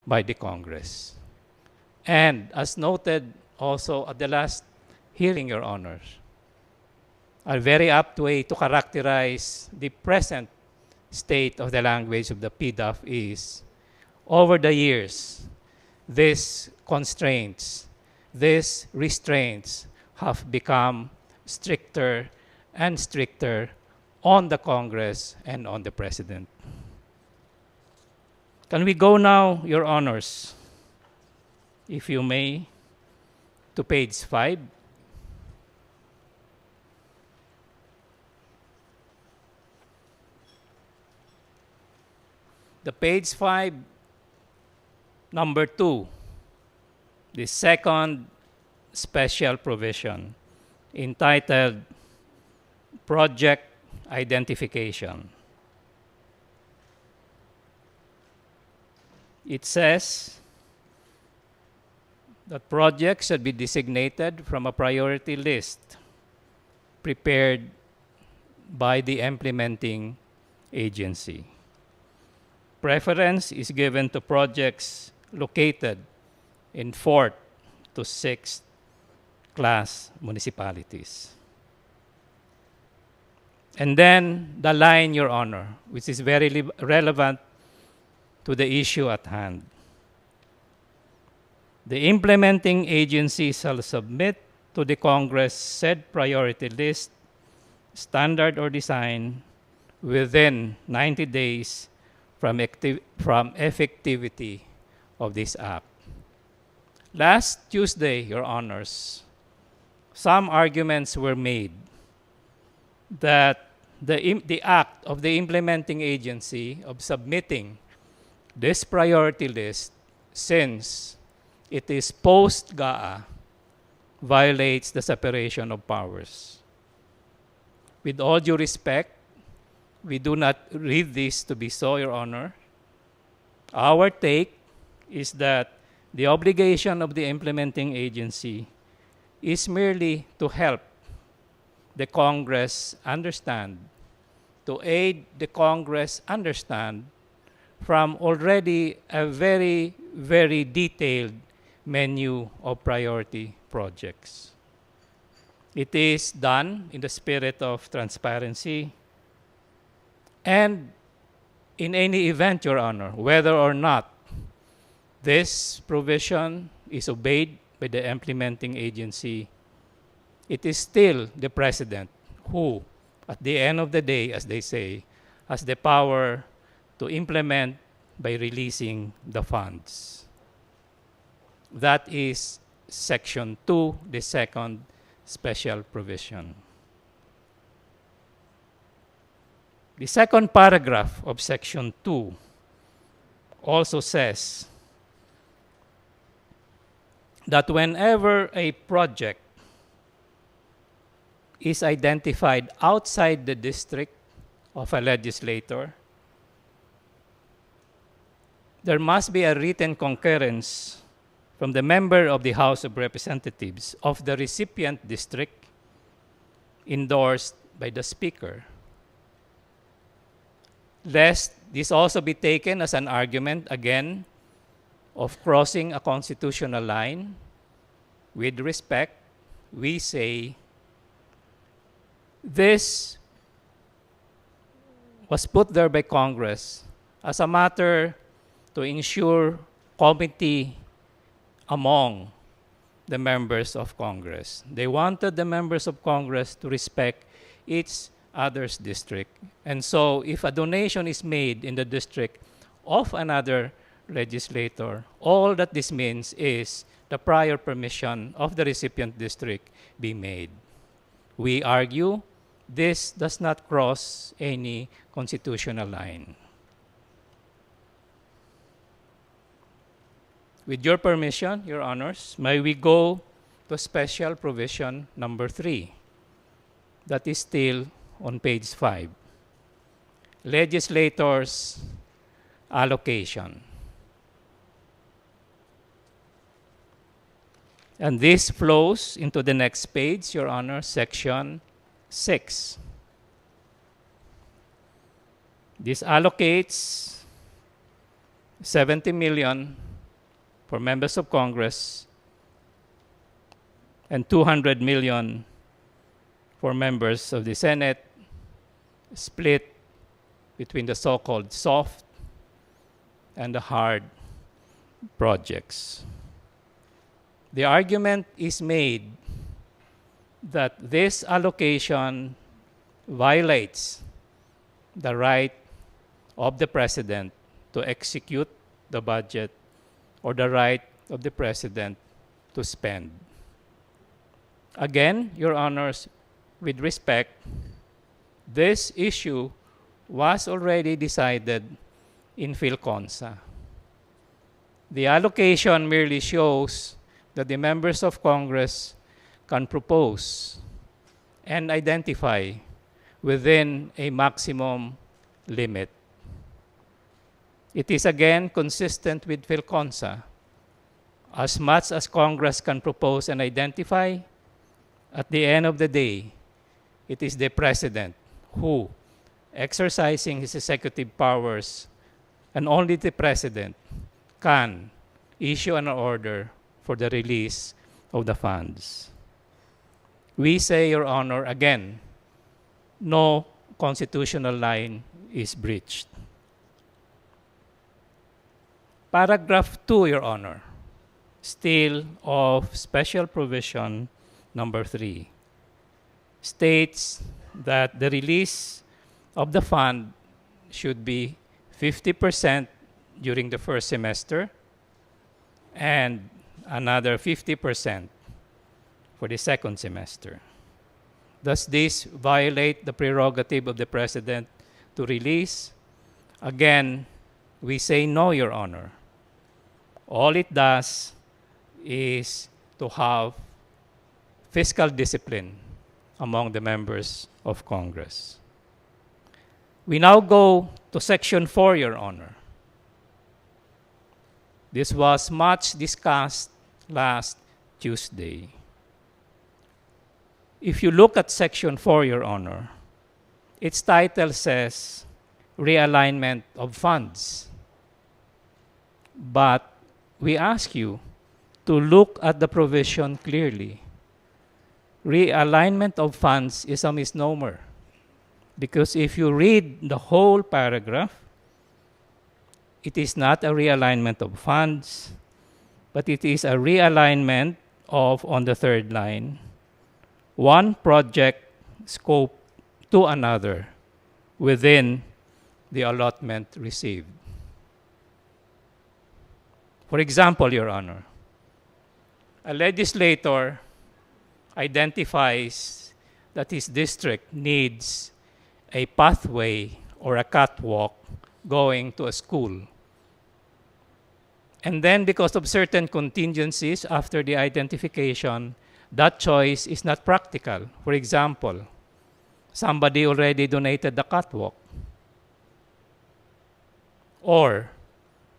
by the Congress. And as noted also at the last hearing, Your Honors, a very apt way to characterize the present state of the language of the PDAF is, over the years, these constraints, these restraints have become stricter and stricter on the Congress and on the President. Can we go now, Your Honors, if you may, to page 5. The page 5, number 2, the second special provision entitled Project Identification. It says that projects should be designated from a priority list prepared by the implementing agency. Preference is given to projects located in 4th to 6th class municipalities. And then the line, Your Honor, which is very relevant to the issue at hand. The implementing agency shall submit to the Congress said priority list, standard or design, within 90 days from effectivity of this act. Last Tuesday, Your Honors, some arguments were made that the act of the implementing agency of submitting this priority list, since it is post-GAA, violates the separation of powers. With all due respect, we do not read this to be so, Your Honor. Our take is that the obligation of the implementing agency is merely to help the Congress understand, to aid the Congress understand from already a very, very detailed menu of priority projects. It is done in the spirit of transparency, and in any event, Your Honor, whether or not this provision is obeyed by the implementing agency, it is still the President who, at the end of the day, as they say, has the power to implement by releasing the funds. That is Section 2, the second special provision. The second paragraph of Section 2 also says that whenever a project is identified outside the district of a legislator, there must be a written concurrence from the member of the House of Representatives of the recipient district, endorsed by the Speaker. Lest this also be taken as an argument, again, of crossing a constitutional line, with respect, we say this was put there by Congress as a matter to ensure comity among the members of Congress. They wanted the members of Congress to respect each other's district. And so if a donation is made in the district of another legislator, all that this means is the prior permission of the recipient district be made. We argue this does not cross any constitutional line. With your permission, Your Honors, may we go to special provision number 3. That is still on page 5. Legislators' allocation. And this flows into the next page, Your Honor, section 6. This allocates 70 million for members of Congress and 200 million for members of the Senate, split between the so-called soft and the hard projects. The argument is made that this allocation violates the right of the President to execute the budget or the right of the President to spend. Again, Your Honors, with respect, this issue was already decided in PhilConsa. The allocation merely shows that the members of Congress can propose and identify within a maximum limit. It is again consistent with PhilConsa. As much as Congress can propose and identify, at the end of the day, it is the President who, exercising his executive powers, and only the President can issue an order for the release of the funds. We say, Your Honor, again, no constitutional line is breached. Paragraph 2, Your Honor, still of Special Provision number 3, states that the release of the fund should be 50% during the first semester and another 50% for the second semester. Does this violate the prerogative of the President to release? Again, we say no, Your Honor. All it does is to have fiscal discipline among the members of Congress. We now go to Section 4, Your Honor. This was much discussed last Tuesday. If you look at Section 4, Your Honor, its title says realignment of funds. But we ask you to look at the provision clearly. Realignment of funds is a misnomer, because if you read the whole paragraph, it is not a realignment of funds, but it is a realignment of, on the third line, one project scope to another within the allotment received. For example, Your Honor, a legislator identifies that his district needs a pathway or a catwalk going to a school. And then, because of certain contingencies after the identification, that choice is not practical. For example, somebody already donated the catwalk. Or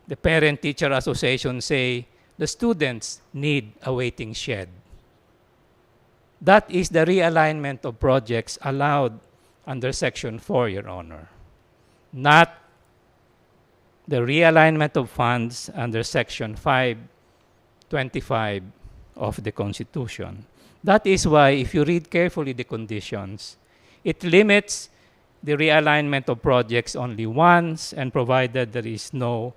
the Parent-Teacher Association say the students need a waiting shed. That is the realignment of projects allowed under Section 4, Your Honor, not the realignment of funds under Section 525 of the Constitution. That is why, if you read carefully the conditions, it limits the realignment of projects only once, and provided there is no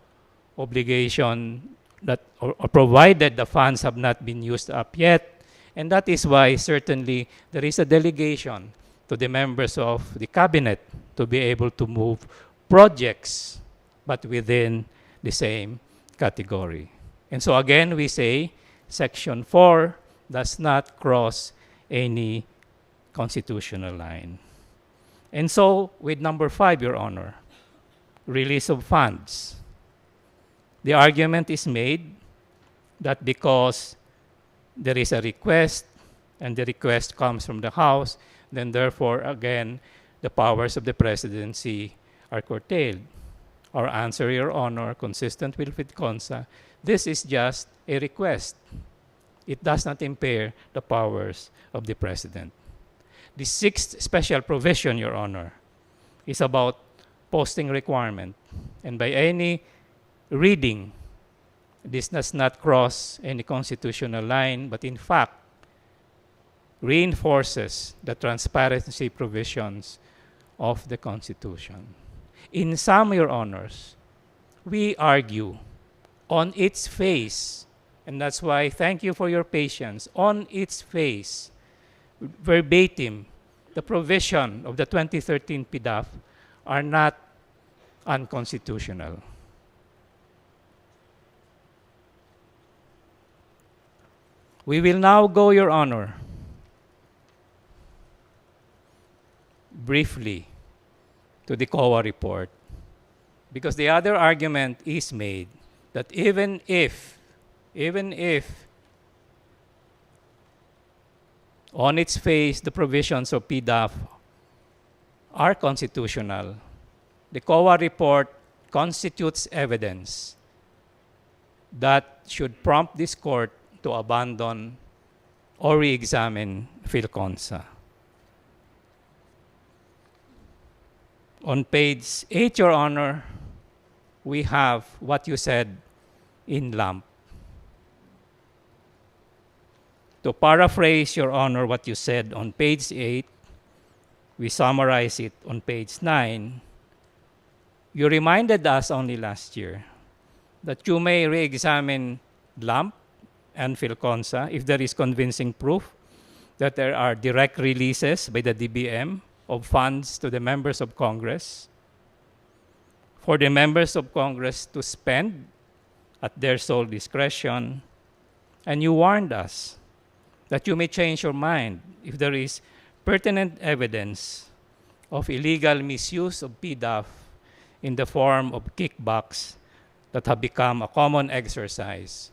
obligation that, or provided the funds have not been used up yet. And that is why certainly there is a delegation to the members of the cabinet to be able to move projects, but within the same category. And so again, we say Section 4 does not cross any constitutional line. And so with number 5, Your Honor, release of funds. The argument is made that because there is a request and the request comes from the House, then therefore, again, the powers of the presidency are curtailed. Our answer, Your Honor, consistent with PhilConsa, this is just a request. It does not impair the powers of the president. The 6th special provision, Your Honor, is about posting requirement. And by any reading This does not cross any constitutional line, but in fact reinforces the transparency provisions of the Constitution. In sum, Your Honors, we argue on its face, and that's why thank you for your patience, on its face, verbatim, the provision of the 2013 PDAF are not unconstitutional. We will now go, Your Honor, briefly to the COA report, because the other argument is made that even if on its face the provisions of PDAF are constitutional, the COA report constitutes evidence that should prompt this court to abandon or re-examine PhilConsa. On page 8, Your Honor, we have what you said in LAMP. To paraphrase, Your Honor, what you said on page 8, we summarize it on page 9. You reminded us only last year that you may re-examine LAMP and PhilConsa if there is convincing proof that there are direct releases by the DBM of funds to the members of Congress for the members of Congress to spend at their sole discretion. And you warned us that you may change your mind if there is pertinent evidence of illegal misuse of PDAF in the form of kickbacks that have become a common exercise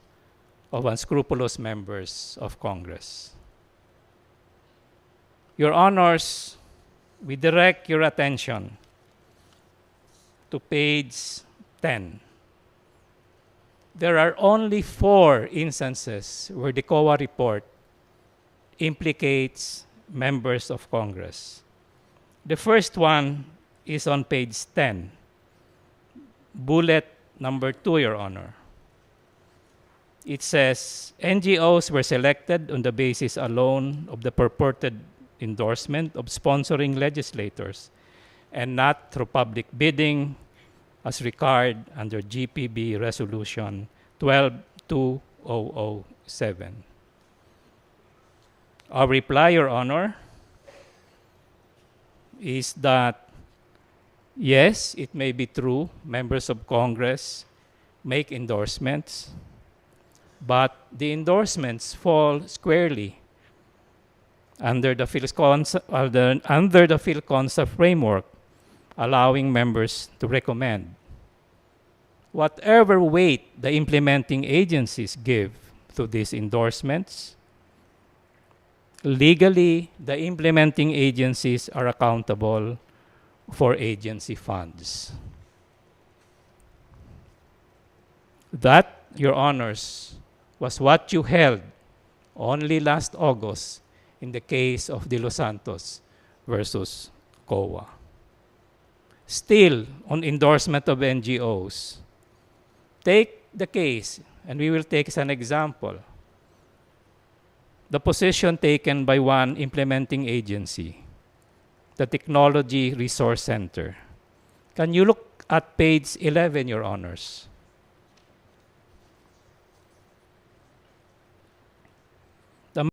of unscrupulous members of Congress. Your Honors, we direct your attention to page 10. There are only 4 instances where the COA report implicates members of Congress. The first one is on page 10, bullet number 2, Your Honor. It says, NGOs were selected on the basis alone of the purported endorsement of sponsoring legislators and not through public bidding as required under GPB Resolution 12-2007. Our reply, Your Honor, is that yes, it may be true, members of Congress make endorsements, but the endorsements fall squarely under the PhilConsa framework, allowing members to recommend. Whatever weight the implementing agencies give to these endorsements, legally, the implementing agencies are accountable for agency funds. That, Your Honors, was what you held only last August in the case of De Los Santos versus COA. Still, on endorsement of NGOs, take the case, and we will take as an example, the position taken by one implementing agency, the Technology Resource Center. Can you look at page 11, Your Honors?